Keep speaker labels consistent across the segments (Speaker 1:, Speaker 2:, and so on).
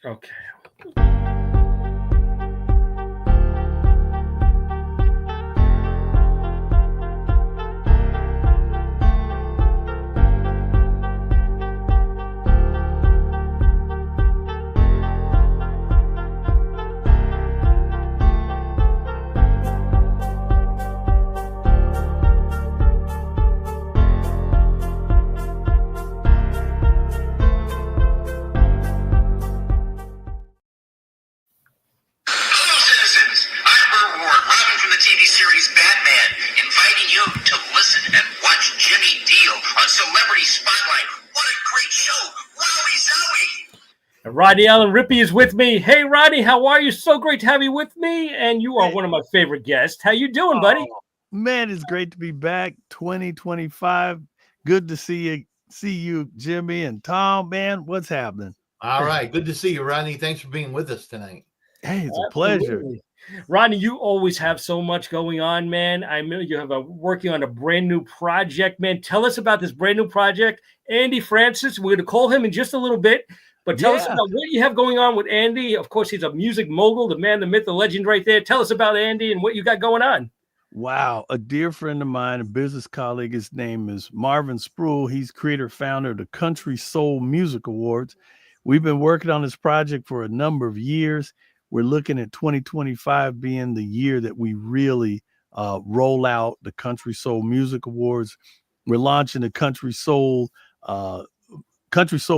Speaker 1: Okay.
Speaker 2: Hello, citizens. I'm Burt Ward, Robin from the TV series Batman, inviting you to listen and watch Jimmy Deal on Celebrity Spotlight. What a great show! Wowie zowie!
Speaker 1: And Rodney Allen Rippey is with me. Hey, Rodney, how are you? So great to have you with me. And you are one of my favorite guests. How you doing, buddy?
Speaker 3: Man, it's great to be back. 2025. Good to see you, Jimmy and Tom. Man, what's happening?
Speaker 4: All right. Good to see you, Rodney. Thanks for being with us tonight.
Speaker 3: Hey, it's a pleasure.
Speaker 1: Rodney, you always have so much going on, man. I know you have working on a brand new project, man. Tell us about this brand new project. Andy Francis, we're going to call him in just a little bit, but tell us about what you have going on with Andy. Of course, he's a music mogul, the man, the myth, the legend right there. Tell us about Andy and what you got going on.
Speaker 3: Wow. A dear friend of mine, a business colleague, his name is Marvin Spruill. He's creator, founder of the Country Soul Music Awards. We've been working on this project for a number of years. We're looking at 2025 being the year that we really roll out the Country Soul Music Awards. We're launching the Country Soul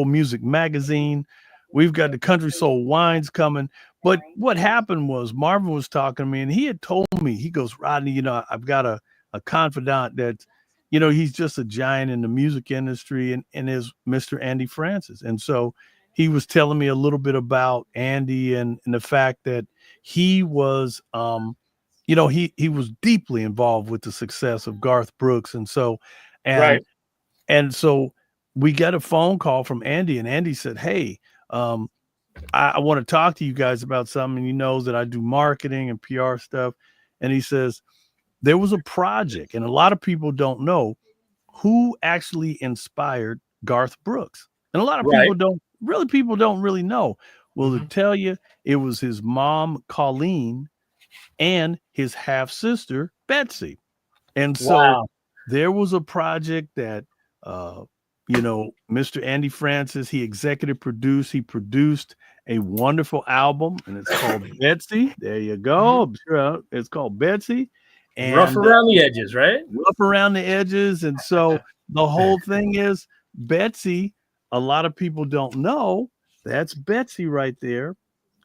Speaker 3: Music Magazine. We've got the Country Soul Wines coming. But what happened was Marvin was talking to me and he had told me, he goes, Rodney, I've got a confidant that, he's just a giant in the music industry and is Mr. Andy Francis. And so he was telling me a little bit about Andy and the fact that he was, he was deeply involved with the success of Garth Brooks. And so, and so we got a phone call from Andy and Andy said, hey, I want to talk to you guys about something. And he knows that I do marketing and PR stuff. And he says, there was a project, and a lot of people don't know who actually inspired Garth Brooks. And a lot of people don't really know. Well, to tell you, it was his mom, Colleen, and his half sister, Betsy. And so there was a project that, Mr. Andy Francis, he executive produced, he produced a wonderful album, and it's called Betsy. There you go. It's called Betsy.
Speaker 1: And rough around the edges, right?
Speaker 3: Rough around the edges. And so the whole thing is Betsy, a lot of people don't know, that's Betsy right there.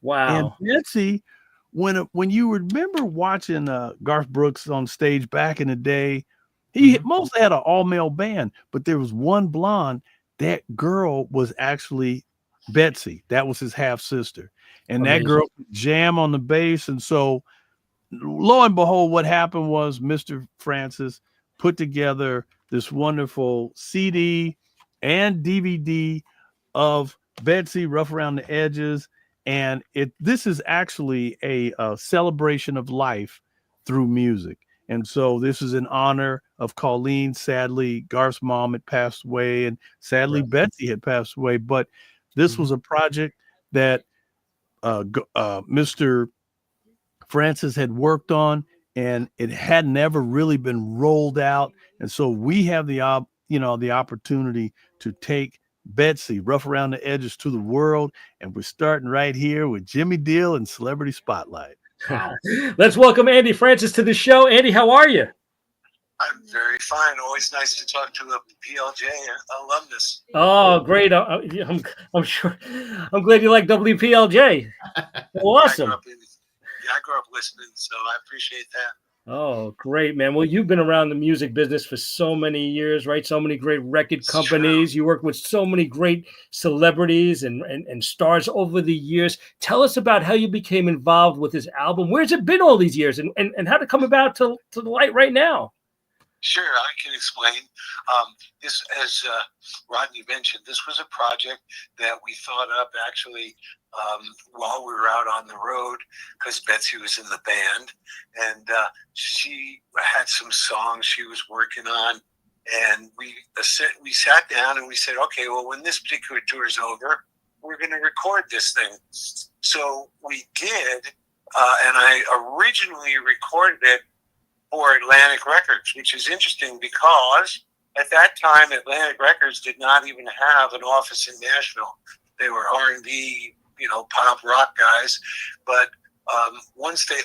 Speaker 1: Wow.
Speaker 3: And Betsy, when you remember watching Garth Brooks on stage back in the day, he mostly had an all-male band, but there was one blonde. That girl was actually Betsy. That was his half sister. And that girl could jam on the bass. And so lo and behold, what happened was Mr. Francis put together this wonderful CD and DVD of Betsy, Rough Around the Edges. And this is actually a celebration of life through music. And so this is in honor of Colleen. Sadly, Garth's mom had passed away, and sadly, Betsy had passed away. But this was a project that Mr. Francis had worked on, and it had never really been rolled out. And so we have the opportunity to take Betsy, Rough Around the Edges, to the world. And we're starting right here with Jimmy Deal and Celebrity Spotlight.
Speaker 1: Let's welcome Andy Francis to the show. Andy, how are you?
Speaker 5: I'm very fine. Always nice to talk to a PLJ alumnus.
Speaker 1: Oh, great. I'm sure. I'm glad you like WPLJ. Awesome.
Speaker 5: I grew up listening, so I appreciate that.
Speaker 1: Oh, great, man. Well, you've been around the music business for so many years, right? So many great record companies. You work with so many great celebrities and stars over the years. Tell us about how you became involved with this album. Where's it been all these years and how to come about to the light right now?
Speaker 5: Sure, I can explain. This, as Rodney mentioned, this was a project that we thought up actually while we were out on the road, because Betsy was in the band, and she had some songs she was working on, and we sat down and we said, okay, well, when this particular tour is over, we're going to record this thing. So we did, and I originally recorded it for Atlantic Records, which is interesting because at that time, Atlantic Records did not even have an office in Nashville. They were R&B, pop rock guys. But once they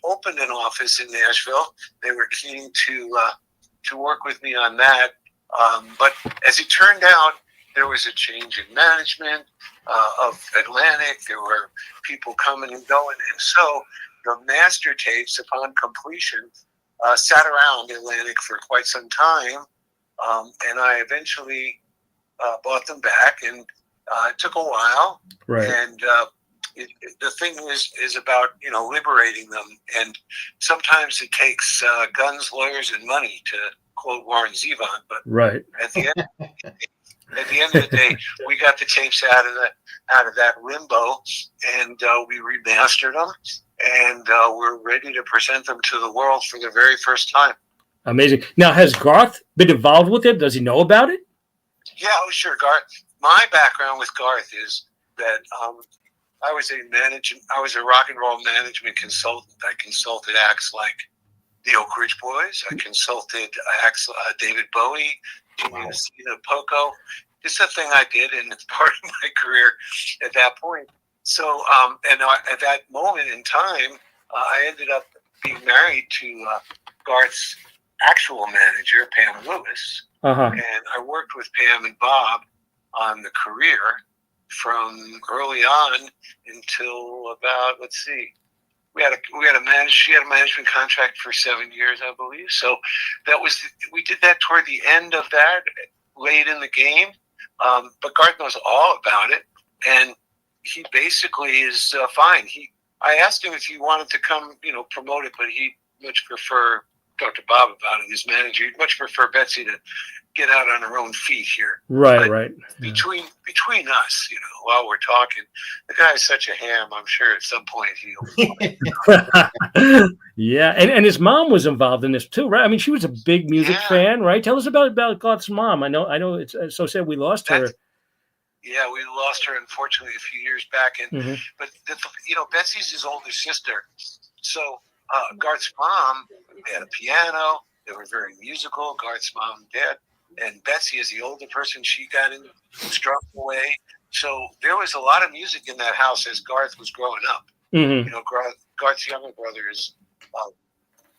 Speaker 5: opened an office in Nashville, they were keen to work with me on that. But as it turned out, there was a change in management of Atlantic. There were people coming and going. And so the master tapes, upon completion, sat around Atlantic for quite some time. And I eventually bought them back, and it took a while.
Speaker 1: Right.
Speaker 5: And the thing is about liberating them, and sometimes it takes guns, lawyers, and money, to quote Warren Zevon. But
Speaker 1: Right.
Speaker 5: at the end of the day, we got the tapes out of that limbo, and we remastered them, and we're ready to present them to the world for the very first time.
Speaker 1: Amazing. Now, has Garth been involved with it? Does he know about it?
Speaker 5: Yeah, oh, sure. Garth. My background with Garth is that I was a rock and roll management consultant. I consulted acts like the Oak Ridge Boys. I consulted acts David Bowie, Gina Poco. It's a thing I did, and it's part of my career at that point. So, at that moment in time, I ended up being married to Garth's actual manager, Pam Lewis.
Speaker 1: Uh-huh.
Speaker 5: And I worked with Pam and Bob on the career from early on until about, she had a management contract for 7 years, I believe. So we did that toward the end of that, late in the game. But Garth knows all about it, and he basically is fine. I asked him if he wanted to come, promote it, but he'd much prefer, talk to Bob about it, his manager, he'd much prefer Betsy to get out on her own feet here.
Speaker 1: Right,
Speaker 5: but
Speaker 1: right.
Speaker 5: Between us, while we're talking, the guy's such a ham. I'm sure at some point he'll.
Speaker 1: Yeah, and his mom was involved in this too, right? I mean, she was a big music fan, right? Tell us about Garth's mom. I know it's so sad we lost her.
Speaker 5: Yeah, we lost her, unfortunately, a few years back. And but Betsy's his older sister. So Garth's mom had a piano. They were very musical. Garth's mom and dad. And Betsy, is the older person, she got in, struck away. So there was a lot of music in that house as Garth was growing up.
Speaker 1: Mm-hmm.
Speaker 5: Garth's younger brother is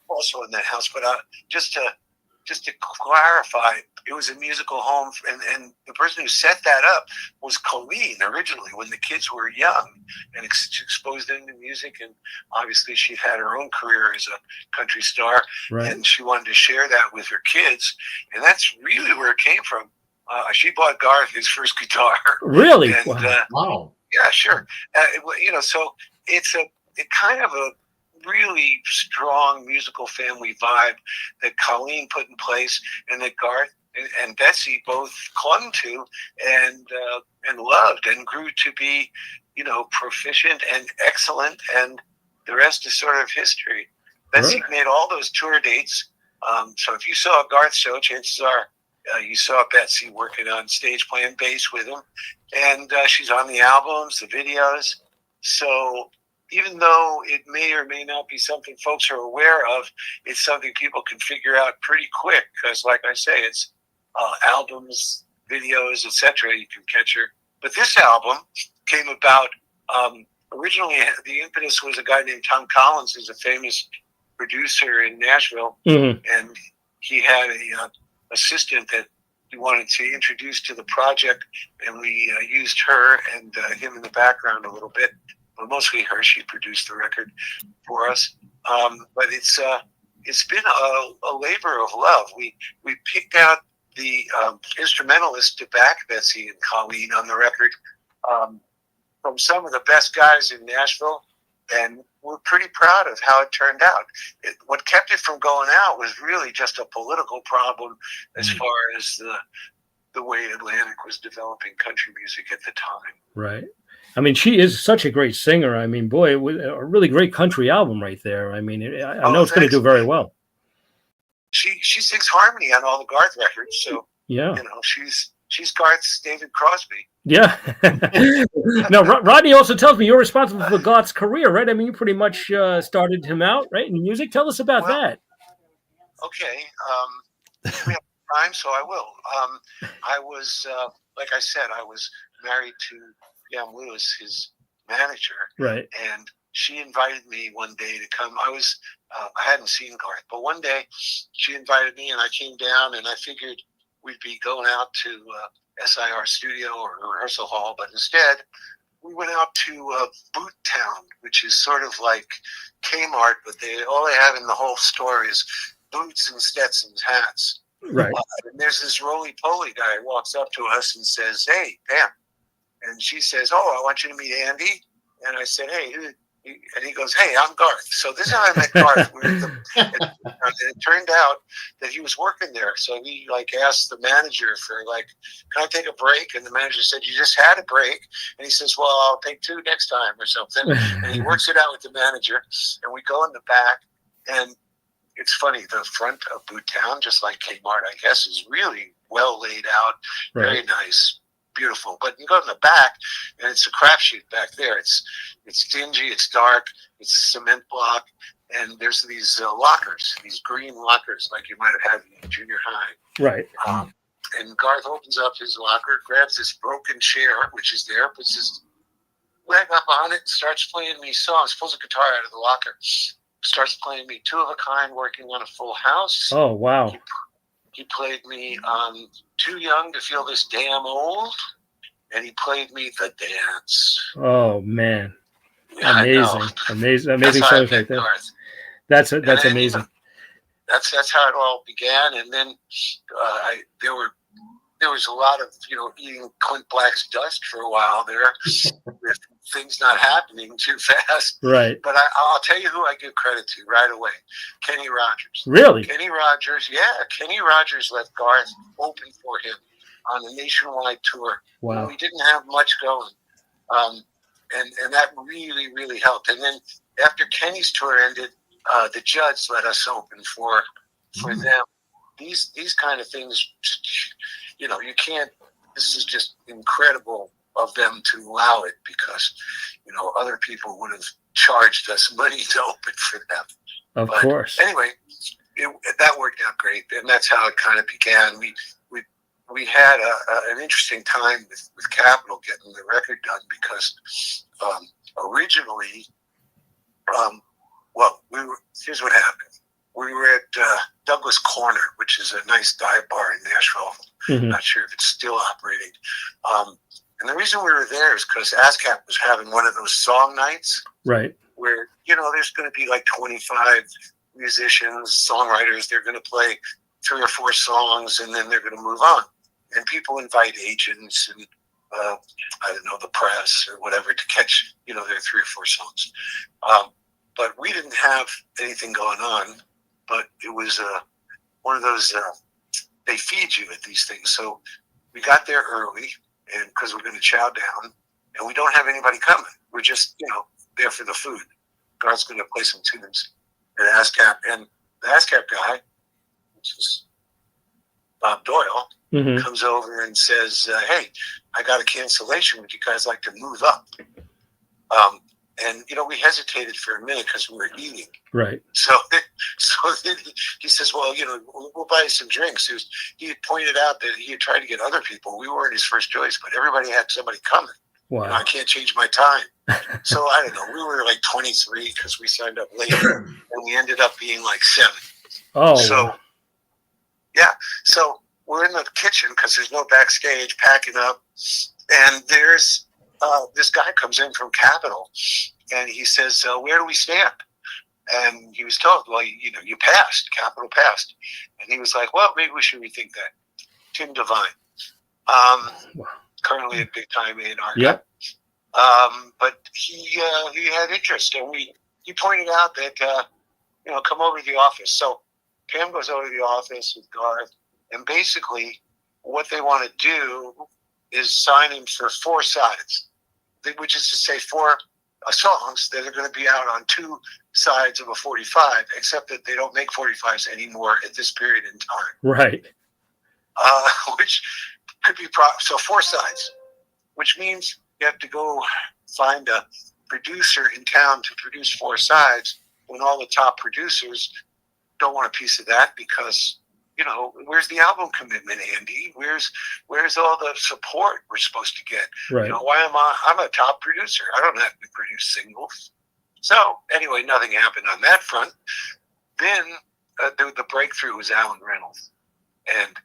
Speaker 5: also in that house. But just to clarify, it was a musical home, and the person who set that up was Colleen originally, when the kids were young, and exposed them to music. And obviously she had her own career as a country star,
Speaker 1: right,
Speaker 5: and she wanted to share that with her kids, and that's really where it came from. She bought Garth his first guitar.
Speaker 1: Really?
Speaker 5: And,
Speaker 4: Wow.
Speaker 5: Yeah, sure. So it's kind of a really strong musical family vibe that Colleen put in place, and that Garth and Betsy both clung to and loved, and grew to be, proficient and excellent. And the rest is sort of history. Betsy made all those tour dates. So if you saw a Garth show, chances are you saw Betsy working on stage playing bass with him, and she's on the albums, the videos. So even though it may or may not be something folks are aware of, it's something people can figure out pretty quick, because, like I say, it's albums, videos, etc. You can catch her. But this album came about, originally the impetus was a guy named Tom Collins, who's a famous producer in Nashville, and he had a assistant that he wanted to introduce to the project, and we used her and him in the background a little bit. But mostly her. She produced the record for us. But it's been a labor of love. We picked out the instrumentalists to back Betsy and Colleen on the record from some of the best guys in Nashville, and we're pretty proud of how it turned out. What kept it from going out was really just a political problem, as far as the way Atlantic was developing country music at the time.
Speaker 1: Right. I mean, she is such a great singer. I mean, boy, a really great country album right there. I mean, I know it's going to do very well.
Speaker 5: She sings harmony on all the Garth records, so
Speaker 1: yeah,
Speaker 5: she's Garth's David Crosby.
Speaker 1: Yeah. No, Rodney also tells me you're responsible for Garth's career, right? I mean, you pretty much started him out, right, in music. Tell us about
Speaker 5: Well,
Speaker 1: that.
Speaker 5: okay. We have time, so I will. I was, like I said, I was married to Pam Lewis, his manager,
Speaker 1: Right.
Speaker 5: and she invited me one day to come. I hadn't seen Garth, but one day she invited me, and I came down, and I figured we'd be going out to SIR studio or rehearsal hall, but instead we went out to Boot Town, which is sort of like Kmart, but all they have in the whole store is boots and Stetson's hats.
Speaker 1: Right.
Speaker 5: And there's this roly-poly guy who walks up to us and says, "Hey, Pam." And she says, "Oh, I want you to meet Andy." And I said, "Hey," and he goes, "Hey, I'm Garth." So this is how I met Garth. And it turned out that he was working there. So he asked the manager for "Can I take a break?" And the manager said, "You just had a break." And he says, "Well, I'll take 2 next time," or something. And he works it out with the manager. And we go in the back, and it's funny, the front of Boot Town, just like Kmart, I guess, is really well laid out, very nice, beautiful. But you go in the back, and it's a crapshoot back there. It's dingy, it's dark, it's cement block, and there's these lockers, these green lockers, like you might have had in junior high.
Speaker 1: Right.
Speaker 5: And Garth opens up his locker, grabs this broken chair, which is there, puts his leg up on it, and starts playing me songs, pulls a guitar out of the locker, starts playing me Two of a Kind, Working on a Full House.
Speaker 1: Oh, wow.
Speaker 5: He played me Too Young to Feel This Damn Old, and he played me The Dance.
Speaker 1: Oh, man.
Speaker 5: Yeah,
Speaker 1: Amazing songs right there.
Speaker 5: Garth.
Speaker 1: That's amazing.
Speaker 5: That's how it all began, and then there was a lot of eating Clint Black's dust for a while there, with things not happening too fast.
Speaker 1: Right.
Speaker 5: But I'll tell you who I give credit to right away: Kenny Rogers.
Speaker 1: Really?
Speaker 5: Kenny Rogers, yeah. Kenny Rogers let Garth open for him on a nationwide tour.
Speaker 1: Wow.
Speaker 5: We didn't have much going, and that really, really helped. And then after Kenny's tour ended, the Judds let us open for them. These kind of things, you can't. This is just incredible of them to allow it, because other people would have charged us money to open for them.
Speaker 1: Of course.
Speaker 5: Anyway, that worked out great, and that's how it kind of began. We had an interesting time with Capitol getting the record done, because originally, here's what happened. We were at Douglas Corner, which is a nice dive bar in Nashville.
Speaker 1: Mm-hmm.
Speaker 5: Not sure if it's still operating. And the reason we were there is because ASCAP was having one of those song nights.
Speaker 1: Right.
Speaker 5: Where, there's going to be 25 musicians, songwriters. They're going to play 3 or 4 songs, and then they're going to move on. And people invite agents and, the press or whatever to catch, their 3 or 4 songs. But we didn't have anything going on. But it was one of those, they feed you at these things. So we got there early, and because we're going to chow down, and we don't have anybody coming. We're just, there for the food. Garth's going to play some tunes at ASCAP. And the ASCAP guy, which is Bob Doyle,
Speaker 1: Mm-hmm.
Speaker 5: comes over and says, "Hey, I got a cancellation. Would you guys like to move up?" And we hesitated for a minute because we were eating.
Speaker 1: Right.
Speaker 5: So then he says, "Well, we'll buy you some drinks." He had pointed out that he had tried to get other people. We weren't his first choice, but everybody had somebody coming.
Speaker 1: Wow.
Speaker 5: I can't change my time. So I don't know. We were 23 because we signed up later, and we ended up being 7.
Speaker 1: Oh.
Speaker 5: So yeah. So we're in the kitchen because there's no backstage, packing up, and there's this guy comes in from Capitol, and he says, "Where do we stand?" And he was told, "Well, you passed. Capitol passed." And he was like, "Well, maybe we should rethink that." Tim Devine, currently at Big Time A&R.
Speaker 1: Yep.
Speaker 5: But he had interest, and he pointed out that come over to the office. So Pam goes over to the office with Garth, and basically what they want to do is sign him for 4 sides, which is to say 4 songs that are going to be out on 2 sides of a 45, except that they don't make 45s anymore at this period in time.
Speaker 1: Right.
Speaker 5: Which could be so 4 sides. which means you have to go find a producer in town to produce 4 sides when all the top producers don't want a piece of that because, where's the album commitment, Andy? Where's all the support we're supposed to get?
Speaker 1: Right.
Speaker 5: Why I'm a top producer. I don't have to produce singles. So anyway, nothing happened on that front. Then the breakthrough was Alan Reynolds. And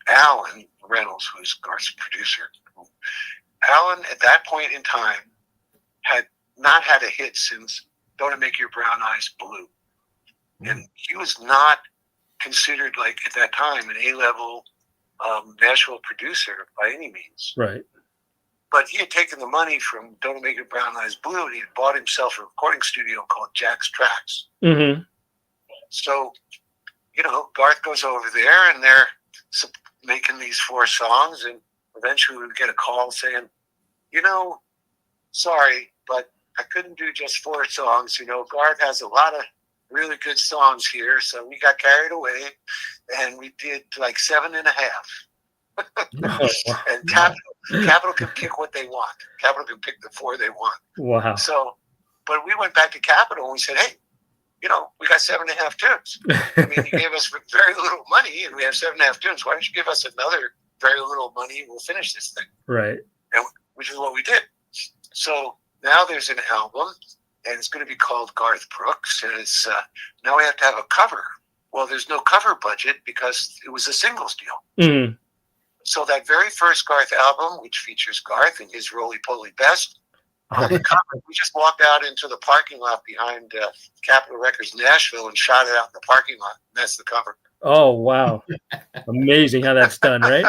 Speaker 5: Alan Reynolds, who's Garth's producer, Alan at that point in time had not had a hit since Don't It Make Your Brown Eyes Blue. And he was not considered, like, at that time, an A-level Nashville producer by any means.
Speaker 1: Right.
Speaker 5: But he had taken the money from Don't It Make Your Brown Eyes Blue, and he had bought himself a recording studio called Jack's Tracks.
Speaker 1: Mm-hmm.
Speaker 5: So, Garth goes over there, and they're making these 4 songs, and eventually we would get a call saying, sorry, but I couldn't do just 4 songs. Garth has a lot of really good songs here, so we got carried away, and we did like 7.5. And Capitol can pick what they want. Capitol can pick the 4 they want.
Speaker 1: Wow.
Speaker 5: So, but we went back to Capitol and we said, hey, we got 7.5 tunes. I mean, you gave us very little money, and we have 7.5 tunes. Why don't you give us another very little money, and we'll finish this thing?
Speaker 1: Right.
Speaker 5: And which is what we did. So now there's an album, and it's going to be called Garth Brooks, and it's now we have to have a cover. Well, there's no cover budget because it was a singles deal.
Speaker 1: Mm-hmm.
Speaker 5: So that very first Garth album, which features Garth and his roly-poly best, the cover, we just walked out into the parking lot behind Capitol Records Nashville and shot it out in the parking lot. And that's the cover.
Speaker 1: Oh, wow. Amazing how that's done, right?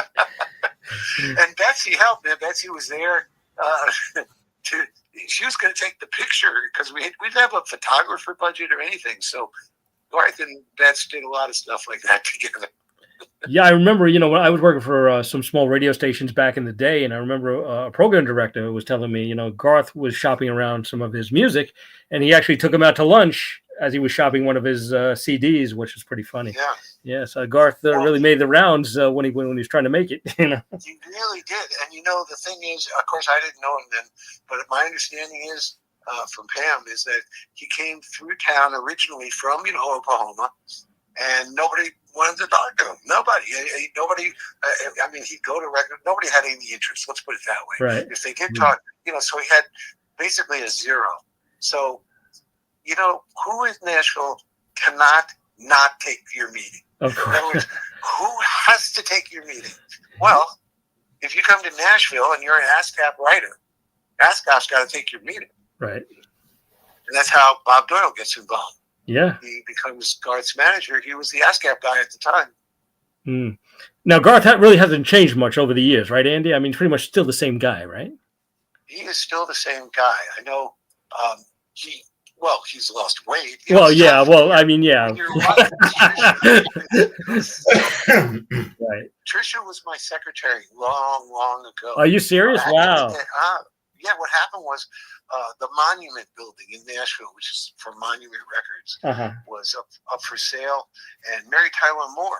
Speaker 5: And Betsy helped, man. Betsy was there. She was going to take the picture because we didn't have a photographer budget or anything. So Garth and Betsy did a lot of stuff like that together.
Speaker 1: Yeah, I remember, when I was working for some small radio stations back in the day, and I remember a program director was telling me, Garth was shopping around some of his music, and he actually took him out to lunch as he was shopping one of his CDs, which was pretty funny.
Speaker 5: Yeah.
Speaker 1: Yeah, so Garth really made the rounds when he was trying to make it.
Speaker 5: He really did. And, the thing is, of course, I didn't know him then, but my understanding is, from Pam, is that he came through town originally from, Oklahoma, and nobody wanted to talk to him. Nobody. I mean, he'd go to record. Nobody had any interest. Let's put it that way.
Speaker 1: Right.
Speaker 5: If they did talk, so he had basically a 0. So, who in Nashville cannot not take your meeting?
Speaker 1: Of course.
Speaker 5: In other words, who has to take your meeting? Well, if you come to Nashville and you're an ASCAP writer, ASCAP's got to take your meeting.
Speaker 1: Right.
Speaker 5: And that's how Bob Doyle gets involved.
Speaker 1: Yeah.
Speaker 5: He becomes Garth's manager. He was the ASCAP guy at the time.
Speaker 1: Mm. Now, Garth really hasn't changed much over the years, right, Andy? I mean, pretty much still the same guy, right?
Speaker 5: He is still the same guy. I know he's lost weight.
Speaker 1: Well, yeah. Well, I mean, yeah.
Speaker 5: Right. Tricia was my secretary long, long ago.
Speaker 1: Are you serious? Wow.
Speaker 5: Yeah, what happened was the Monument Building in Nashville, which is for Monument Records, was up for sale, and Mary Tyler Moore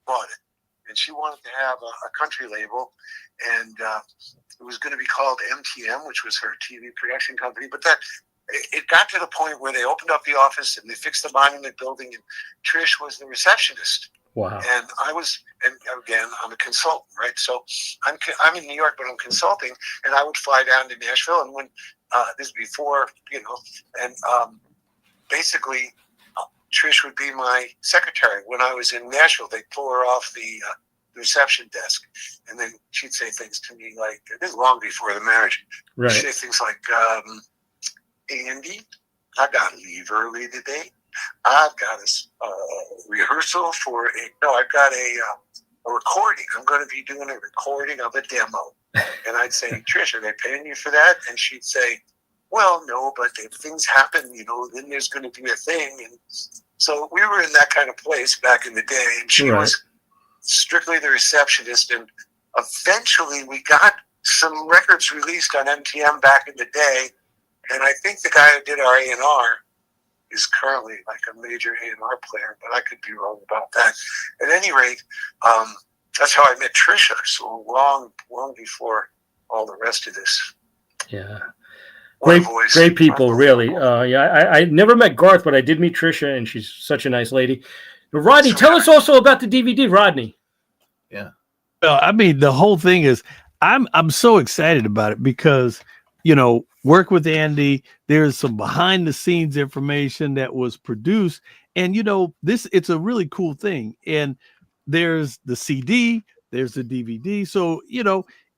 Speaker 5: bought it. And she wanted to have a country label, and it was going to be called MTM, which was her TV production company. But it got to the point where they opened up the office and they fixed the Monument Building, and Trish was the receptionist.
Speaker 1: Wow.
Speaker 5: And again, I'm a consultant, right? So I'm in New York, but I'm consulting, and I would fly down to Nashville, and when this is before, and basically Trish would be my secretary. When I was in Nashville, they'd pull her off the reception desk, and then she'd say things to me like, this is long before the marriage.
Speaker 1: Right.
Speaker 5: She'd say things like, Andy, I got to leave early today. I've got a rehearsal I've got a recording. I'm going to be doing a recording of a demo. And I'd say, Trish, are they paying you for that? And she'd say, well, no, but if things happen, then there's going to be a thing. And so we were in that kind of place back in the day. And she was strictly the receptionist. And eventually we got some records released on MTM back in the day. And I think the guy who did our A&R is currently like a major A&R player, but I could be wrong about that. At any rate, that's how I met Tricia. So long before all the rest of this.
Speaker 1: Yeah.
Speaker 5: What a
Speaker 1: Great,
Speaker 5: voice.
Speaker 1: great people, really. Yeah, I never met Garth, but I did meet Trisha, and she's such a nice lady. Rodney, tell us also about the DVD, Rodney.
Speaker 3: Well, I mean, the whole thing is, I'm so excited about it because, work with Andy. There's some behind the scenes information that was produced, and it's a really cool thing. And there's the CD, there's the DVD. So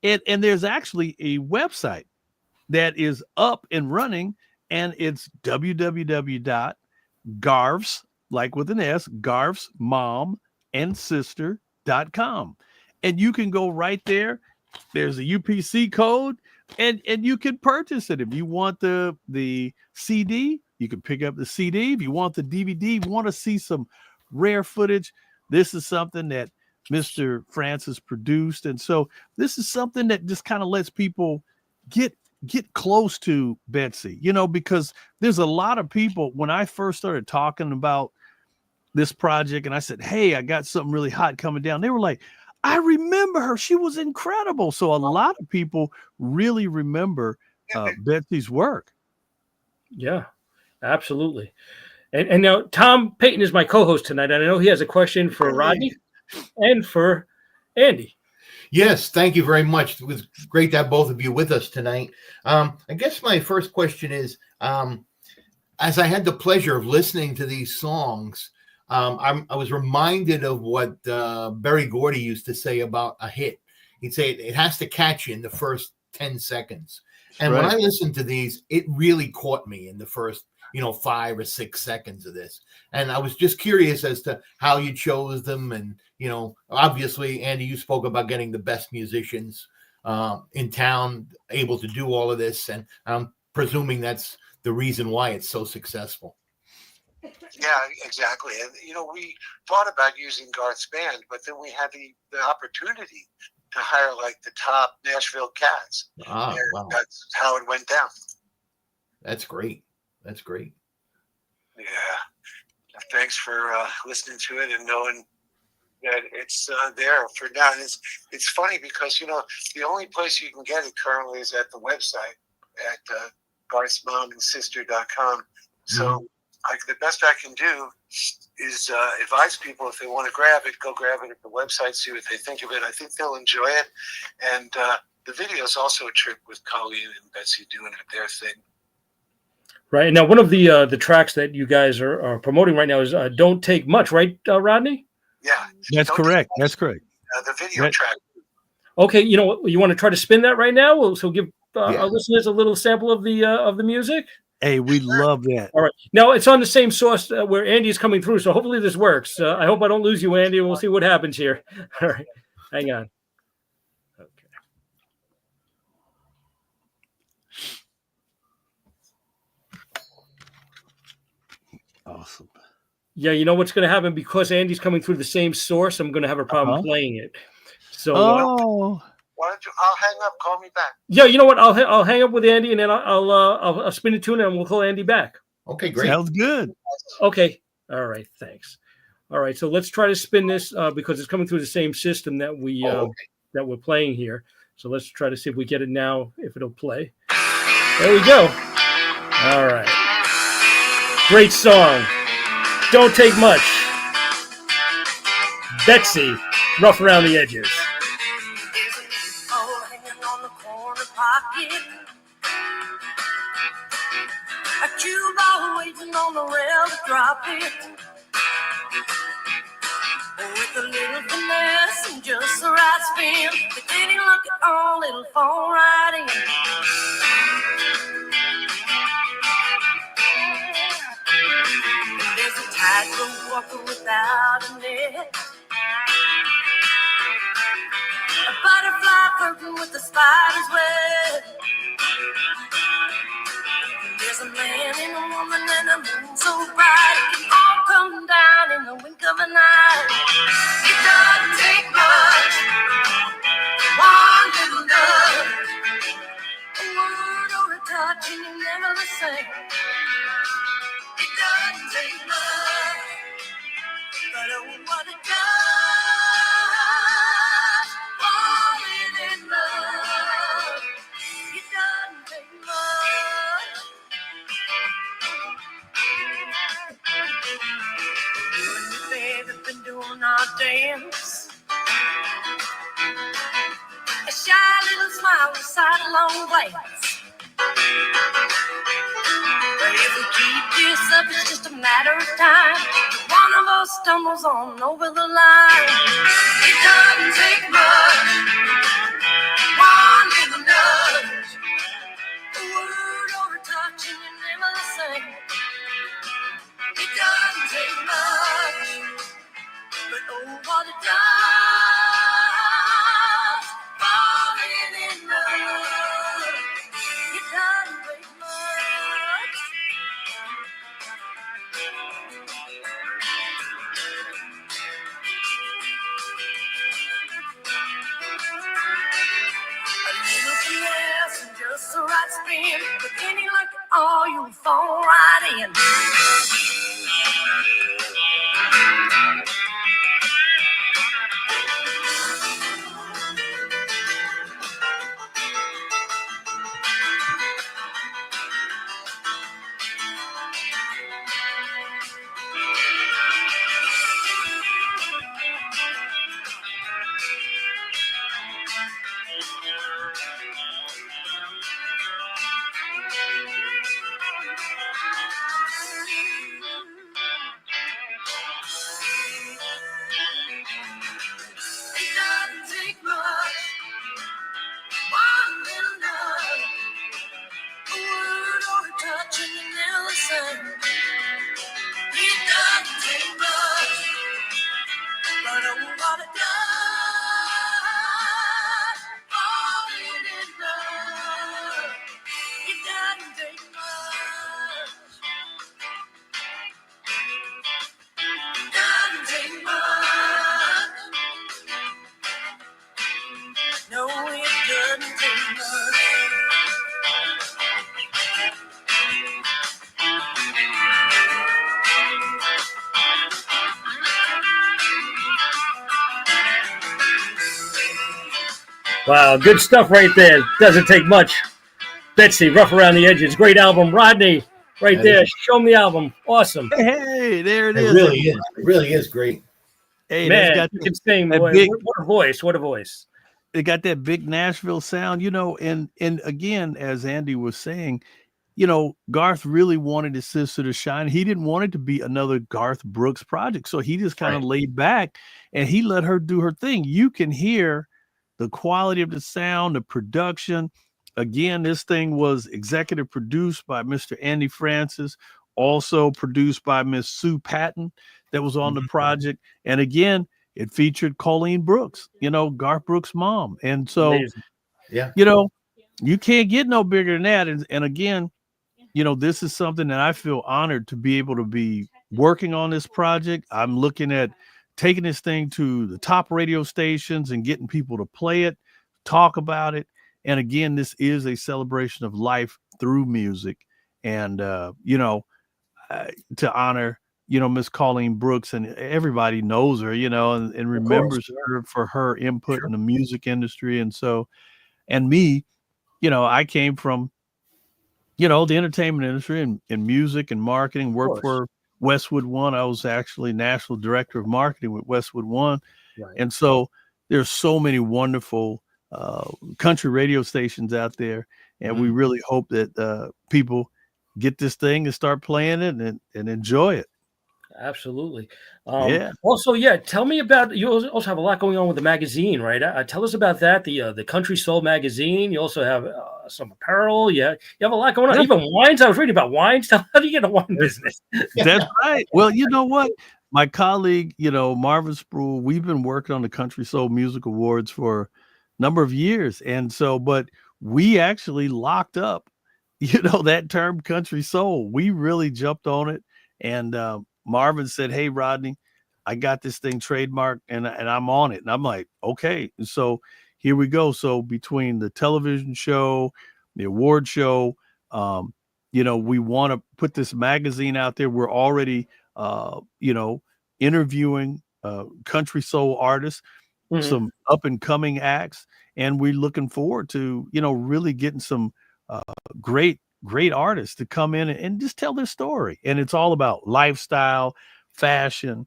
Speaker 3: and there's actually a website that is up and running, and it's www.garvs, like with an S, garvsmomandsister.com. And you can go right there. There's a UPC code, and you can purchase it. If you want the CD, you can pick up the CD. If you want the DVD, you want to see some rare footage, this is something that Mr. Francis produced. And so this is something that just kind of lets people get close to Betsy, because there's a lot of people. When I first started talking about this project and I said, hey, I got something really hot coming down, they were like, I remember her. She was incredible. So a lot of people really remember Betsy's work.
Speaker 1: Yeah, absolutely. And now Tom Payton is my co-host tonight, and I know he has a question for Rodney and for Andy.
Speaker 4: Yes, thank you very much. It was great to have both of you with us tonight. I guess my first question is, as I had the pleasure of listening to these songs, I was reminded of what Berry Gordy used to say about a hit. He'd say it has to catch you in the first 10 seconds. And when I listened to these, it really caught me in the first 5 or 6 seconds of this. And I was just curious as to how you chose them. And, obviously, Andy, you spoke about getting the best musicians in town able to do all of this. And I'm presuming that's the reason why it's so successful.
Speaker 5: Yeah, exactly. And, we thought about using Garth's band, but then we had the opportunity to hire like the top Nashville cats.
Speaker 4: Wow.
Speaker 5: That's how it went down.
Speaker 4: That's great. That's great.
Speaker 5: Yeah. Thanks for listening to it and knowing that it's there for now. And it's funny because, the only place you can get it currently is at the website at garthsmomandsister.com. So the best I can do is advise people if they want to grab it, go grab it at the website, see what they think of it. I think they'll enjoy it. And the video is also a trip with Colleen and Betsy doing their thing.
Speaker 1: Right. Now, one of the tracks that you guys are promoting right now is Don't Take Much, right, Rodney?
Speaker 5: Yeah.
Speaker 3: That's correct. That's correct.
Speaker 5: The video track.
Speaker 1: Okay. You know what? You want to try to spin that right now? So give our listeners a little sample of the music.
Speaker 3: Hey, we love that.
Speaker 1: All right. Now, it's on the same source where Andy's coming through, so hopefully this works. I hope I don't lose you, Andy, and we'll see what happens here. All right. Hang on. Okay.
Speaker 3: Awesome.
Speaker 1: Yeah, you know what's going to happen? Because Andy's coming through the same source, I'm going to have a problem playing it. So,
Speaker 5: Why don't you? I'll hang up. Call me back.
Speaker 1: Yeah, you know what? I'll hang up with Andy, and then I'll spin it to him, and we'll call Andy back.
Speaker 4: Okay, great.
Speaker 3: Sounds good.
Speaker 1: Okay. All right. Thanks. All right. So let's try to spin this because it's coming through the same system that that we're playing here. So let's try to see if we get it now. If it'll play. There we go. All right. Great song. Don't Take Much. Betsy, Rough Around the Edges.
Speaker 6: A cue ball waiting on the rail to drop it. With a little finesse and just the right spin. If it didn't look at all, it'll fall right in. There's a tightrope walker without a net. A butterfly flirting with the spider's web. There's a man and a woman and a moon so bright it can all come down in the wink of an eye. It doesn't take much, one little nudge, a word or a touch and you're never the same. It doesn't take much, but oh what it does, falling in love. dance. A shy little smile with sidelong glance. But if we keep this up, it's just a matter of time. One of us stumbles on over the line. It doesn't take much. One little nudge, a word or a touch, and you're never the same. It doesn't take much, but oh, what it does. Falling in love. It doesn't take much. A little finesse and just the right spin. With any luck at all, you'll fall right in. It doesn't take much. One little nudge, a word or a touch, and you're never the same. It doesn't take much, but oh, what it does. Falling in love. It doesn't take much. Doesn't take much. No, it doesn't take much.
Speaker 1: Wow, good stuff right there. Doesn't take much. Betsy, Rough Around the Edges. Great album. Rodney, right
Speaker 4: That
Speaker 1: there.
Speaker 4: is-
Speaker 1: Show me the album. Awesome.
Speaker 3: Hey, there it
Speaker 4: It
Speaker 3: is.
Speaker 4: really is. It really is great.
Speaker 3: Hey, that's
Speaker 1: Man,
Speaker 3: got
Speaker 1: you can sing.
Speaker 3: that
Speaker 1: Boy.
Speaker 3: big-
Speaker 1: What a voice. What a voice.
Speaker 3: it got that big Nashville sound, you know, and again, as Andy was saying, you know, Garth really wanted his sister to shine. He didn't want it to be another Garth Brooks project. So he just kind of laid back and he let her do her thing. You can hear the quality of the sound, the production. Again, this thing was executive produced by Mr. Andy Francis, also produced by Miss Sue Patton that was on the project. And again, it featured Colleen Brooks, you know, Garth Brooks' mom. And so,
Speaker 1: Amazing.
Speaker 4: Yeah.
Speaker 3: you know, you can't get no bigger than that. And again, you know, this is something that I feel honored to be able to be working on this project. I'm looking at taking this thing to the top radio stations and getting people to play it, talk about it. And again, this is a celebration of life through music. And, you know, to honor, you know, Miss Colleen Brooks, and everybody knows her, you know, and remembers her for her input in the music industry. And so, and me, you know, I came from, you know, the entertainment industry and music and marketing, worked for Westwood One. I was actually national director of marketing with Westwood One.
Speaker 1: Right.
Speaker 3: And so there's so many wonderful country radio stations out there. And we really hope that people get this thing and start playing it and enjoy it.
Speaker 1: Absolutely.
Speaker 3: Yeah.
Speaker 1: Also, tell me about, you also have a lot going on with the magazine, right? Tell us about that, the Country Soul magazine. You also have some apparel. You have a lot going on.
Speaker 3: Yeah.
Speaker 1: Even wines. I was reading about wines. How do you get a wine business?
Speaker 3: That's right. Well, you know what? My colleague, you know, Marvin Spruill, we've been working on the Country Soul Music Awards for a number of years. And so, but we actually locked up, you know, that term Country Soul. We really jumped on it. And Marvin said, "Hey, Rodney, I got this thing trademarked and I'm on it." And I'm like, okay. And so here we go. So between the television show, the award show, you know, we want to put this magazine out there. We're already, you know, interviewing country soul artists, some up and coming acts. And we're looking forward to, you know, really getting some great artists to come in and just tell their story. And it's all about lifestyle, fashion,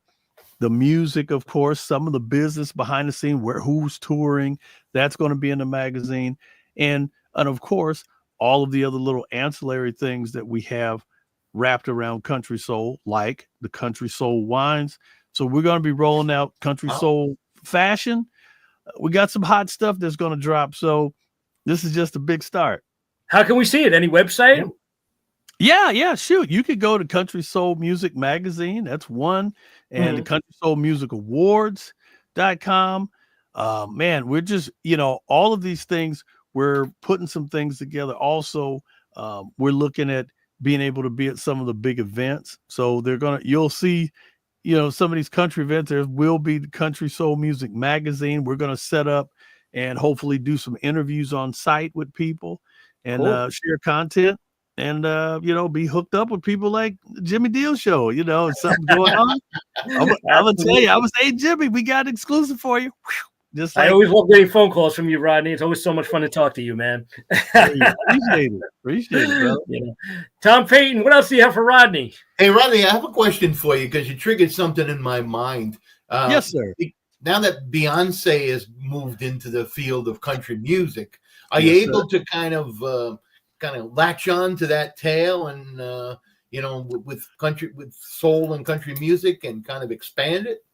Speaker 3: the music, of course, some of the business behind the scene, who's touring, that's going to be in the magazine. And of course, all of the other little ancillary things that we have wrapped around Country Soul, like the Country Soul wines. So we're going to be rolling out Country Soul fashion. We got some hot stuff that's going to drop. So this is just a big start.
Speaker 1: How can we see it? Any website?
Speaker 3: Yeah, shoot. You could go to Country Soul Music Magazine. That's one. And the Country Soul Music Awards.com. Man, we're just, all of these things, we're putting some things together. Also, we're looking at being able to be at some of the big events. So you'll see, some of these country events. There will be the Country Soul Music Magazine. We're going to set up and hopefully do some interviews on site with people and share content and, be hooked up with people like Jimmy Deal Show, something going on. I'm going to tell you, I was saying, Jimmy, we got an exclusive for you. Just like,
Speaker 1: I always love getting phone calls from you, Rodney. It's always so much fun to talk to you, man.
Speaker 3: Appreciate it, bro.
Speaker 1: Tom Payton, what else do you have for Rodney?
Speaker 4: Hey, Rodney, I have a question for you because you triggered something in my mind.
Speaker 3: Yes, sir.
Speaker 4: Now that Beyonce has moved into the field of country music, are you able to kind of latch on to that tail and with soul and country music and kind of expand it?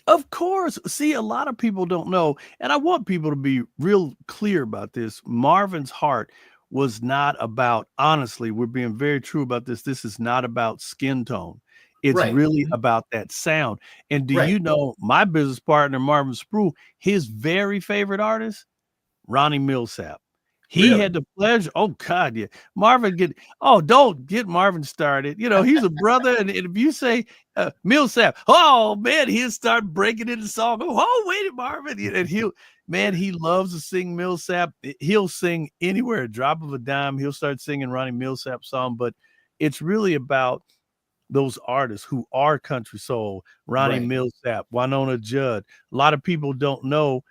Speaker 3: Of course. See, a lot of people don't know, and I want people to be real clear about this. Marvin's Heart was not about, honestly, we're being very true about this. This is not about skin tone. It's really about that sound. And do you know my business partner, Marvin Sproul, his very favorite artist, Ronnie Millsap. He had the pleasure. Oh God, yeah. Don't get Marvin started. He's a brother, and if you say Millsap, oh man, he'll start breaking into song. Oh, wait, Marvin, and he loves to sing Millsap. He'll sing anywhere, a drop of a dime. He'll start singing Ronnie Millsap song, but it's really about those artists who are country soul. Ronnie Millsap, Winona Judd. A lot of people don't know.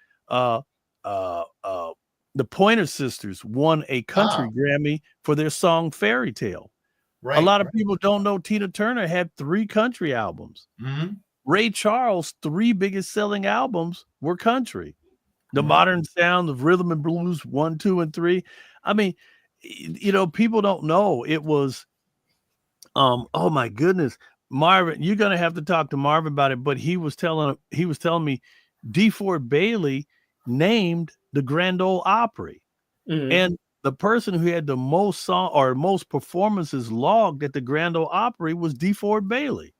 Speaker 3: The Pointer Sisters won a country Grammy for their song Fairy Tale. A lot of people don't know Tina Turner had 3 country albums. Ray Charles' 3 biggest selling albums were country. The Modern Sound of Rhythm and Blues 1, 2, and 3. I mean, people don't know. It was, oh my goodness, Marvin, you're going to have to talk to Marvin about it, but he was telling me DeFord Bailey named the Grand Ole Opry, and the person who had the most song or most performances logged at the Grand Ole Opry was DeFord Bailey.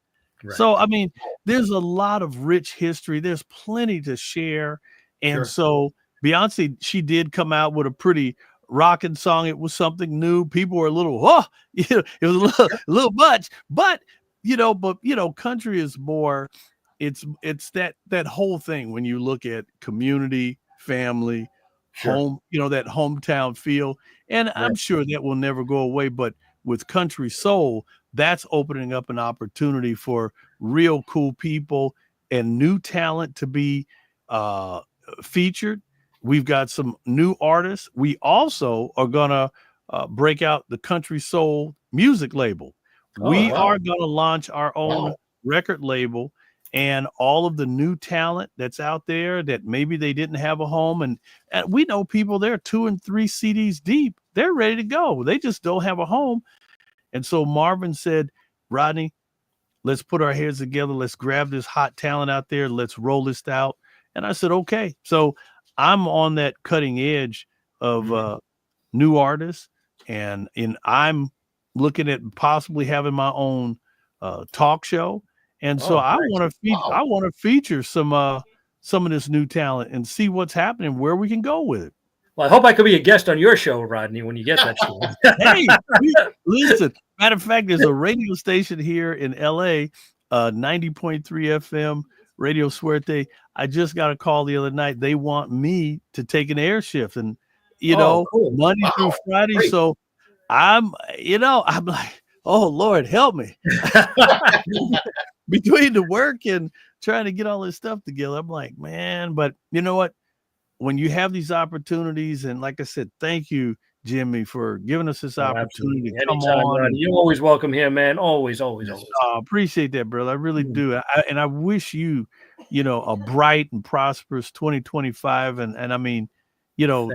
Speaker 3: So I mean, there's a lot of rich history. There's plenty to share, and so Beyonce, she did come out with a pretty rocking song. It was something new. People were a little, it was a little much, but country is more. It's that whole thing when you look at community, family, home, that hometown feel. And I'm sure that will never go away. But with Country Soul, that's opening up an opportunity for real cool people and new talent to be featured. We've got some new artists. We also are going to break out the Country Soul music label. We are going to launch our own record label. And all of the new talent that's out there that maybe they didn't have a home. And we know people, they're 2 and 3 CDs deep. They're ready to go. They just don't have a home. And so Marvin said, Rodney, let's put our heads together. Let's grab this hot talent out there. Let's roll this out. And I said, okay. So I'm on that cutting edge of new artists. And I'm looking at possibly having my own talk show. And so I want to feature some of this new talent and see what's happening, where we can go with it.
Speaker 1: Well, I hope I could be a guest on your show, Rodney, when you get that show.
Speaker 3: Hey, listen. Matter of fact, there's a radio station here in LA, 90.3 FM, Radio Suerte. I just got a call the other night. They want me to take an air shift, and
Speaker 1: cool.
Speaker 3: Monday through Friday. Great. So I'm like, oh Lord, help me. Between the work and trying to get all this stuff together, I'm like, man, but you know what? When you have these opportunities, and like I said, thank you Jimmy, for giving us this
Speaker 1: Oh,
Speaker 3: opportunity
Speaker 1: absolutely.
Speaker 3: to come
Speaker 1: Anytime,
Speaker 3: on.
Speaker 1: Ronnie. You're always welcome here, man. Always, always,
Speaker 4: Yes.
Speaker 1: always.
Speaker 3: Appreciate that, brother. I really do. And I wish you, a bright and prosperous 2025. And I mean,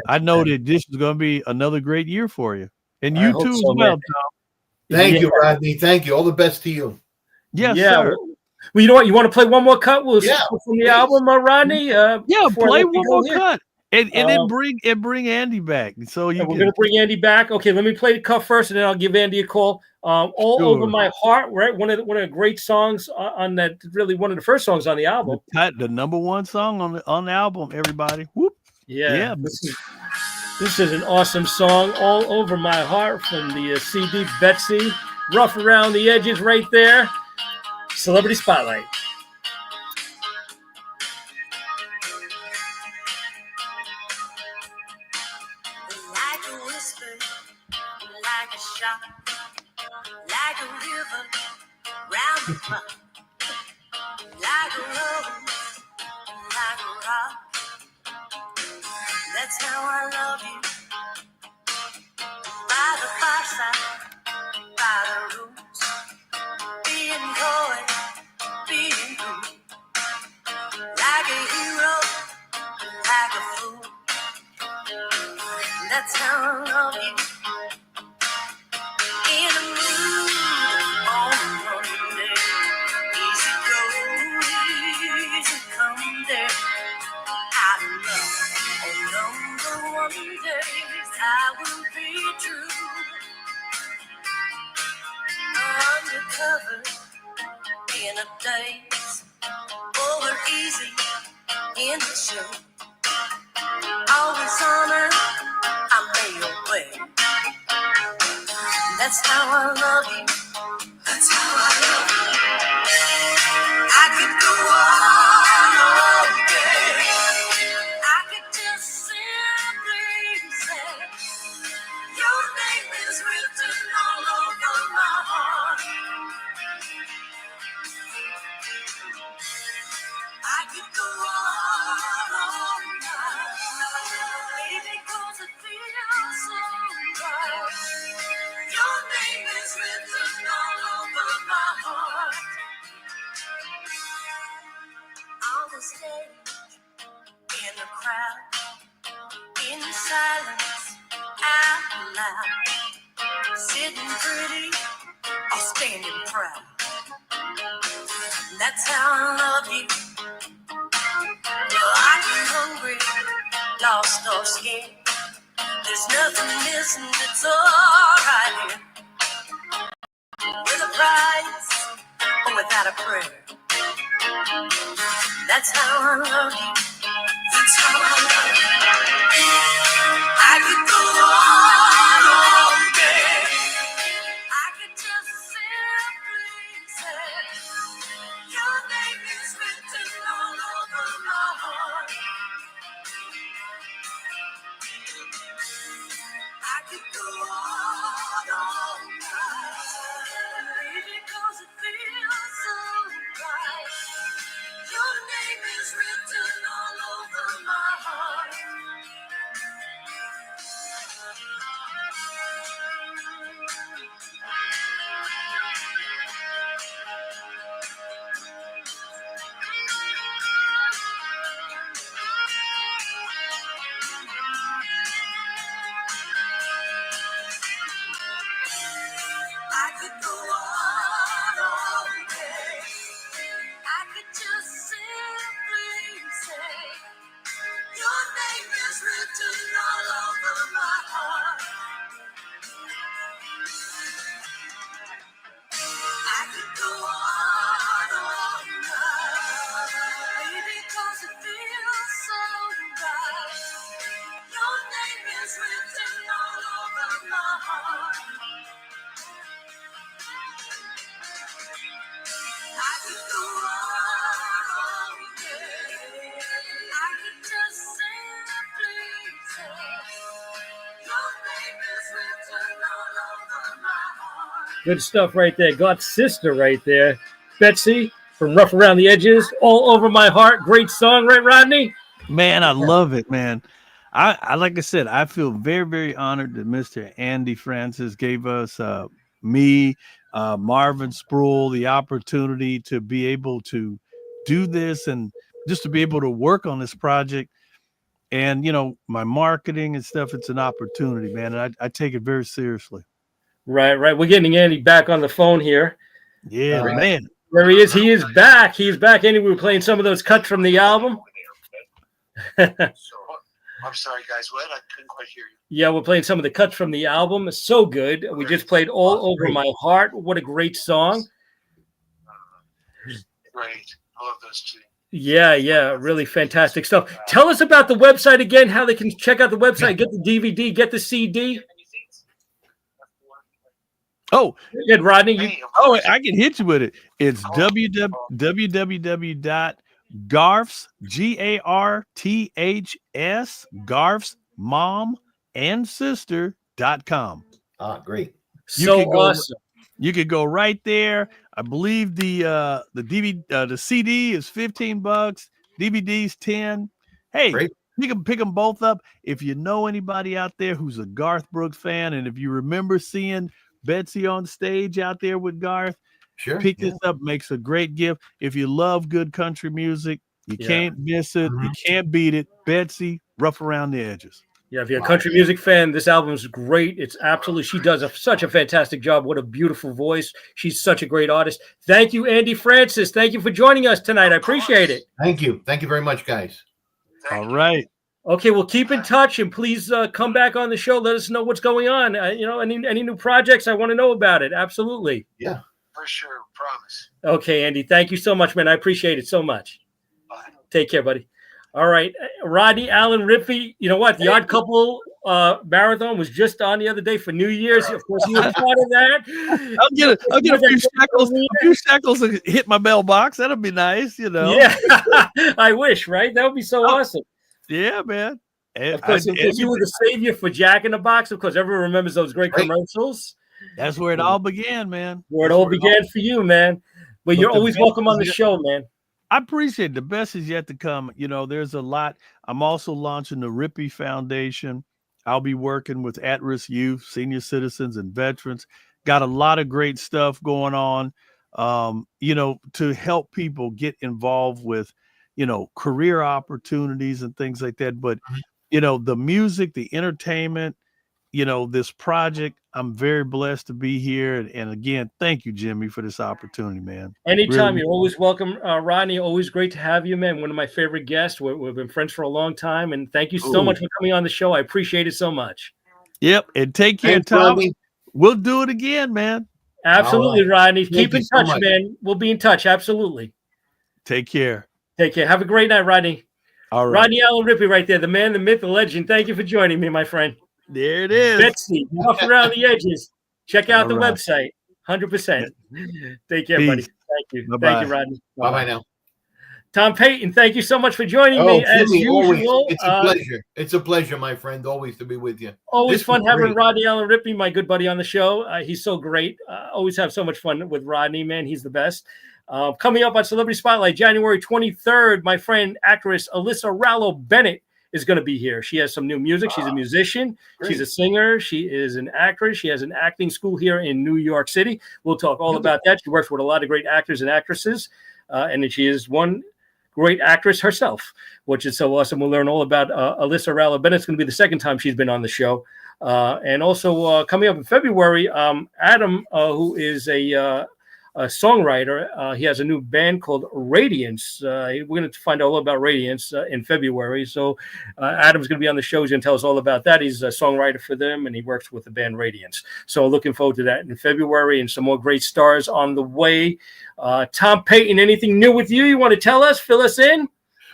Speaker 3: I know that this is going to be another great year for you. And
Speaker 1: I
Speaker 3: you
Speaker 1: hope
Speaker 3: too
Speaker 1: so,
Speaker 3: as well,
Speaker 1: man.
Speaker 3: Tom.
Speaker 4: Thank you,
Speaker 1: Yeah.
Speaker 4: Rodney. Thank you. All the best to you.
Speaker 3: Yes,
Speaker 1: Yeah.
Speaker 3: sir.
Speaker 1: Well, you know what? You want to play one more cut? We'll
Speaker 4: Yeah,
Speaker 1: from the
Speaker 4: please.
Speaker 1: album, Rodney.
Speaker 3: Yeah,
Speaker 1: before I
Speaker 3: play
Speaker 1: let you
Speaker 3: one
Speaker 1: go
Speaker 3: more
Speaker 1: here.
Speaker 3: cut. And then
Speaker 1: Um,
Speaker 3: bring Andy back. So you
Speaker 1: And we're
Speaker 3: can
Speaker 1: going to bring Andy back. Okay, let me play the cut first, and then I'll give Andy a call. All
Speaker 3: Sure.
Speaker 1: Over My Heart, right? One of the great songs on that. Really, one of the first songs on the album.
Speaker 3: the number one song on the album, everybody. Whoop.
Speaker 1: Yeah. This is an awesome song. All Over My Heart from the CD Betsy. Rough Around the Edges, right there. Celebrity Spotlight.
Speaker 6: Like a whisper, like a shot, like a river round the clock, like a rose, like a rock. That's how I love you. By the fireside, by the roots, being coy, being cool, like a hero, like a fool. That's how I love you. In a mood on Monday, easy go, easy come there. I love on number 1 days, I will be true. Undercover in a daze, over easy in the show. Always on earth, I made a way. That's how I love you. That's how I love you. I could go on all day. I could just simply say, your name is written all over my heart. I could go on all night, baby, 'cause it feels so right. Your name is written all over my heart. On the stage, in the crowd, in silence, out loud, sitting pretty or standing proud. That's how I love you. Well, I get hungry, lost or scared. There's nothing missing, it's alright here. With a prize or without a prayer. That's how I love you. That's how I love you. I could go on all day. I could just simply say, your name is written all over my heart. I could go on all night, baby, 'cause it feels so right. Your name is written all over my heart. I could go on all day. I could just simply say, your name is written all over my heart. I could go on all night, baby, 'cause it feels so right. Your name is written all over my heart. I could go on all day. I could just simply say, your name is written all over my heart.
Speaker 1: Good stuff right there. God's sister right there. Betsy from Rough Around the Edges. All Over My Heart. Great song, right, Rodney?
Speaker 3: Man, I love it, man. I like I said, I feel very, very honored that Mr. Andy Francis gave us me, Marvin Sproul, the opportunity to be able to do this and just to be able to work on this project. And my marketing and stuff, it's an opportunity, man. And I take it very seriously.
Speaker 1: Right. We're getting Andy back on the phone here.
Speaker 3: Yeah, man.
Speaker 1: There he is. He is back. He's back. Andy, we were playing some of those cuts from the album.
Speaker 5: I'm sorry, guys. What? I couldn't quite hear you.
Speaker 1: Yeah, we're playing some of the cuts from the album. It's so good. We just played All Over My Heart. What a great song.
Speaker 5: Great. I love those two.
Speaker 1: Yeah, really fantastic stuff. Tell us about the website again, how they can check out the website, get the DVD, get the CD.
Speaker 3: Oh,
Speaker 1: good, Rodney.
Speaker 3: I can hit you with it. It's www.garths, GARTHS, Garths Mom and Sister.com.
Speaker 4: Great.
Speaker 1: Awesome.
Speaker 3: You could go right there. I believe the DVD, the CD is $15, DVD's $10. Hey, great. You can pick them both up. If you know anybody out there who's a Garth Brooks fan, and if you remember seeing Betsy on stage out there with Garth, pick this up. Makes a great gift. If you love good country music, you can't miss it. You can't beat it. Betsy, rough around the edges.
Speaker 1: Yeah, if you're a country music fan, this album is great. It's absolutely, she does such a fantastic job. What a beautiful voice. She's such a great artist. Thank you, Andy Francis. Thank you for joining us tonight. I appreciate it.
Speaker 4: Thank you. Thank you very much, guys.
Speaker 3: All right.
Speaker 1: Okay, well, keep in touch, and please come back on the show. Let us know what's going on. Any new projects, I want to know about it. Absolutely.
Speaker 4: Yeah.
Speaker 5: For sure. Promise.
Speaker 1: Okay, Andy. Thank you so much, man. I appreciate it so much.
Speaker 5: Bye.
Speaker 1: Take care, buddy. All right. Rodney Allen Rippey. You know what? The Odd Couple marathon was just on the other day for New Year's. Of course, he was part of that.
Speaker 3: I'll get a few shekels and hit my mailbox. That'll be nice,
Speaker 1: Yeah. I wish, right? That would be so awesome.
Speaker 3: Yeah, man.
Speaker 1: Of course, you were the savior for Jack in the Box. Of course, everyone remembers those great commercials.
Speaker 3: That's where it all began, man.
Speaker 1: Where it all began for you, man. But you're always welcome on the show, man.
Speaker 3: I appreciate it. The best is yet to come. There's a lot. I'm also launching the Rippey Foundation. I'll be working with at-risk youth, senior citizens, and veterans. Got a lot of great stuff going on, to help people get involved with, career opportunities and things like that. But, the music, the entertainment, this project, I'm very blessed to be here. And again, thank you, Jimmy, for this opportunity, man.
Speaker 1: Anytime. Really. You're always welcome, Rodney. Always great to have you, man. One of my favorite guests. We've been friends for a long time. And thank you so much for coming on the show. I appreciate it so much.
Speaker 3: Yep. And take care, Tom. We'll do it again, man.
Speaker 1: Absolutely, right. Rodney. Keep in touch, man. We'll be in touch. Absolutely.
Speaker 3: Take care.
Speaker 1: Take care. Have a great night, Rodney.
Speaker 3: All right.
Speaker 1: Rodney Allen Rippey right there. The man, the myth, the legend. Thank you for joining me, my friend.
Speaker 3: There it is.
Speaker 1: Betsy, off around the edges. Check out the website. 100%. Take care, buddy. Thank you.
Speaker 3: Bye-bye.
Speaker 1: Thank you, Rodney.
Speaker 4: Bye-bye now.
Speaker 1: Tom Payton, thank you so much for joining me as usual.
Speaker 4: It's a pleasure. It's a pleasure, my friend, always to be with you.
Speaker 1: Always fun having Rodney Allen Rippey, my good buddy, on the show. He's so great. Always have so much fun with Rodney, man. He's the best. Coming up on Celebrity Spotlight, January 23rd, my friend, actress Alyssa Rallo Bennett is going to be here. She has some new music. She's a musician. Great. She's a singer. She is an actress. She has an acting school here in New York City. We'll talk all about that. She works with a lot of great actors and actresses, and she is one great actress herself, which is so awesome. We'll learn all about Alyssa Rallo Bennett. It's going to be the second time she's been on the show. And also coming up in February, Adam, who is a songwriter, he has a new band called Radiance. We're going to find out all about Radiance in February. So Adam's going to be on the show. He's going to tell us all about that. He's a songwriter for them, and he works with the band Radiance. So looking forward to that in February, and some more great stars on the way. Tom Payton, anything new with you? You want to tell us? Fill us in?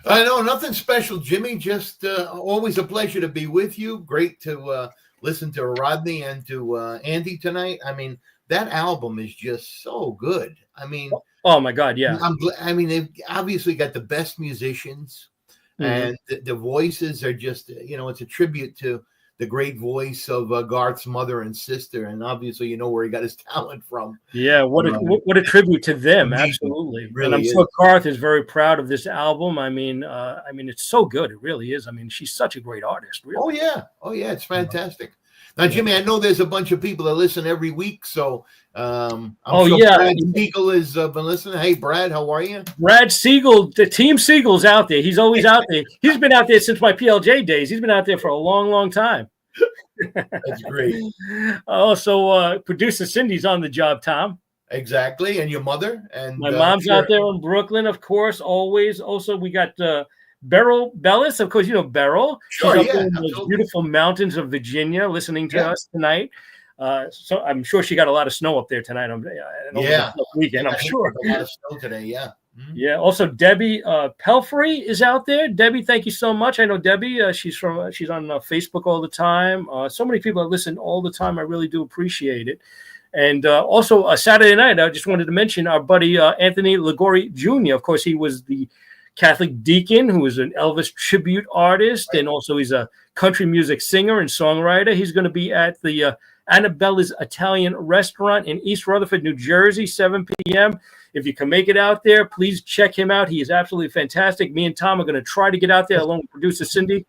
Speaker 4: No, nothing special, Jimmy. Just always a pleasure to be with you. Great to listen to Rodney and to Andy tonight. I mean, that album is just so good. I mean,
Speaker 1: oh my God, yeah.
Speaker 4: They've obviously got the best musicians, and the voices are just, it's a tribute to the great voice of Garth's mother and sister, and obviously you know where he got his talent from.
Speaker 1: Yeah, what a tribute to them, absolutely.
Speaker 4: Really
Speaker 1: and I'm sure Garth is very proud of this album. I mean, it's so good. It really is. I mean, she's such a great artist. Really.
Speaker 4: Oh yeah, it's fantastic. Now, Jimmy, I know there's a bunch of people that listen every week, so I'm sure Brad Siegel has been listening. Hey, Brad, how are you?
Speaker 1: Brad Siegel, the Team Siegel's out there. He's always out there. He's been out there since my PLJ days. He's been out there for a long, long time.
Speaker 4: That's great.
Speaker 1: Also, producer Cindy's on the job, Tom.
Speaker 4: Exactly, and your mother and
Speaker 1: my mom's out there in Brooklyn, of course. Always. Also, we got Beryl Bellis, of course, you know Beryl.
Speaker 4: Sure,
Speaker 1: She's up in those beautiful mountains of Virginia, listening to us tonight. So I'm sure she got a lot of snow up there tonight. Weekend, I'm sure.
Speaker 4: A lot of snow today, yeah. Mm-hmm.
Speaker 1: Yeah. Also, Debbie Pelfrey is out there. Debbie, thank you so much. I know Debbie. She's on Facebook all the time. So many people that listen all the time. I really do appreciate it. And also, Saturday night, I just wanted to mention our buddy Anthony Ligori Jr. Of course, he was the Catholic deacon who is an Elvis tribute artist, and also he's a country music singer and songwriter. He's going to be at the Annabella's Italian Restaurant in East Rutherford, New Jersey, 7 p.m. If you can make it out there, please check him out. He is absolutely fantastic. Me and Tom are going to try to get out there along with producer Cindy,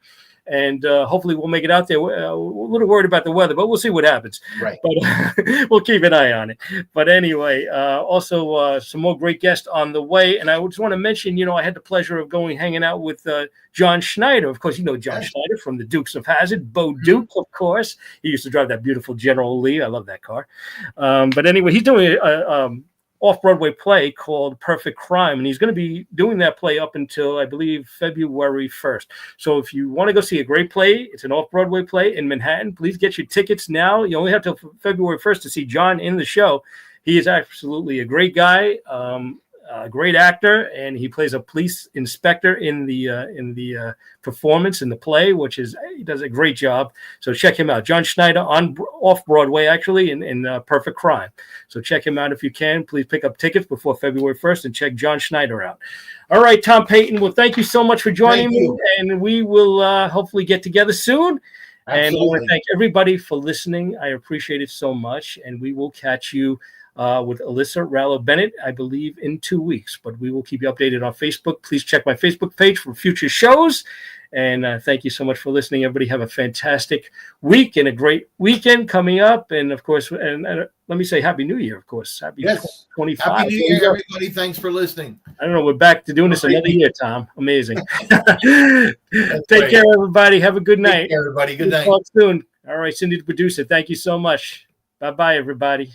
Speaker 1: and hopefully we'll make it out there. We're a little worried about the weather, but we'll see what happens.
Speaker 4: Right.
Speaker 1: But we'll keep an eye on it. But anyway, also some more great guests on the way. And I just want to mention, I had the pleasure of hanging out with John Schneider. Of course, you know John Schneider from the Dukes of Hazzard. Bo Duke, of course. He used to drive that beautiful General Lee. I love that car. But anyway, he's doing a off-Broadway play called Perfect Crime, and he's going to be doing that play up until, I believe, February 1st. So if you want to go see a great play, it's an off-Broadway play in Manhattan, please get your tickets now. You only have till February 1st to see John in the show. He is absolutely a great guy, a great actor, and he plays a police inspector in the performance in the play, he does a great job. So check him out, John Schneider off Broadway, actually, in Perfect Crime. So check him out if you can. Please pick up tickets before February 1st and check John Schneider out. All right, Tom Payton. Well, thank you so much for joining me, and we will hopefully get together soon. Absolutely. And I want to thank everybody for listening. I appreciate it so much, and we will catch you with Alyssa Rallo Bennett, I believe, in 2 weeks. But we will keep you updated on Facebook. Please check my Facebook page for future shows. And thank you so much for listening. Everybody have a fantastic week and a great weekend coming up. And, of course, and let me say Happy New Year, of course. Happy 25.
Speaker 4: Happy New Year, everybody. Thanks for listening.
Speaker 1: I don't know. We're back to doing this another year, Tom. Amazing. Take care, everybody. Have a good night.
Speaker 4: Take care, everybody. Good night.
Speaker 1: Talk soon. All right, Cindy, the producer, thank you so much. Bye-bye, everybody.